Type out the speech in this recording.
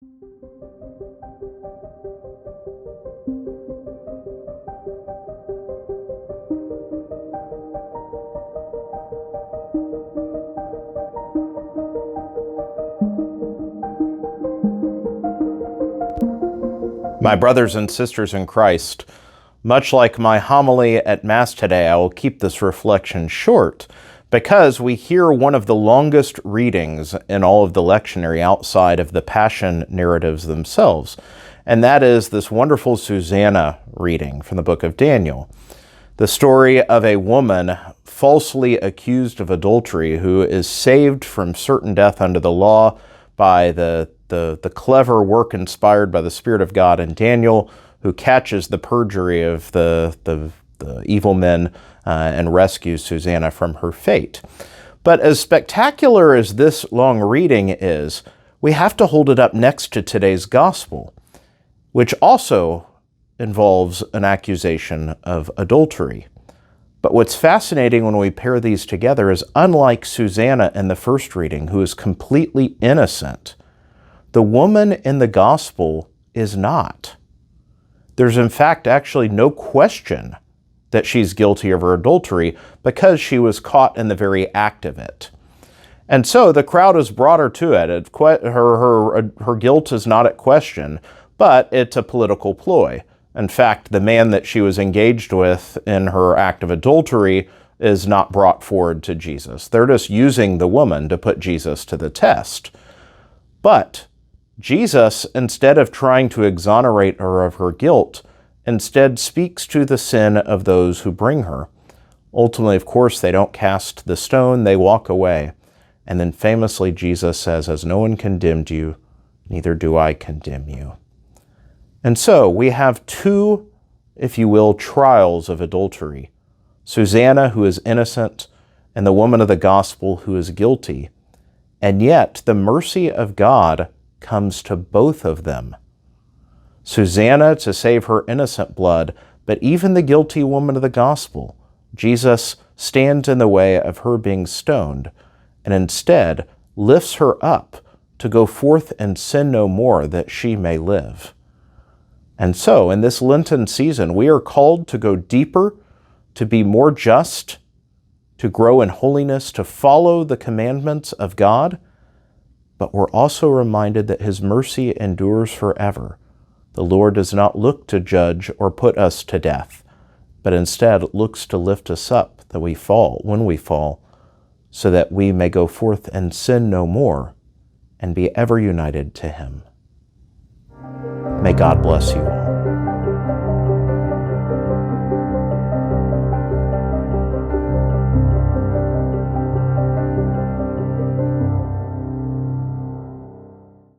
My brothers and sisters in Christ, much like my homily at Mass today, I will keep this reflection short because we hear one of the longest readings in all of the lectionary outside of the Passion narratives themselves, and that is this wonderful Susanna reading from the book of Daniel. The story of a woman falsely accused of adultery who is saved from certain death under the law by the clever work inspired by the Spirit of God in Daniel, who catches the perjury of the evil men and rescues Susanna from her fate. But as spectacular as this long reading is, we have to hold it up next to today's gospel, which also involves an accusation of adultery. But what's fascinating when we pair these together is, unlike Susanna in the first reading, who is completely innocent, the woman in the gospel is not. There's in fact actually no question that she's guilty of her adultery because she was caught in the very act of it. And so the crowd has brought her to it. Her guilt is not at question, but it's a political ploy. In fact, the man that she was engaged with in her act of adultery is not brought forward to Jesus. They're just using the woman to put Jesus to the test. But Jesus, instead of trying to exonerate her of her guilt, instead speaks to the sin of those who bring her. Ultimately, of course, they don't cast the stone, they walk away. And then famously, Jesus says, "As no one condemned you, neither do I condemn you." And so we have two, if you will, trials of adultery. Susanna, who is innocent, and the woman of the gospel who is guilty. And yet the mercy of God comes to both of them. Susanna to save her innocent blood, but even the guilty woman of the gospel, Jesus stands in the way of her being stoned, and instead lifts her up to go forth and sin no more, that she may live. And so in this Lenten season, we are called to go deeper, to be more just, to grow in holiness, to follow the commandments of God. But we're also reminded that His mercy endures forever. The Lord does not look to judge or put us to death, but instead looks to lift us up that we fall, when we fall, so that we may go forth and sin no more and be ever united to Him. May God bless you all.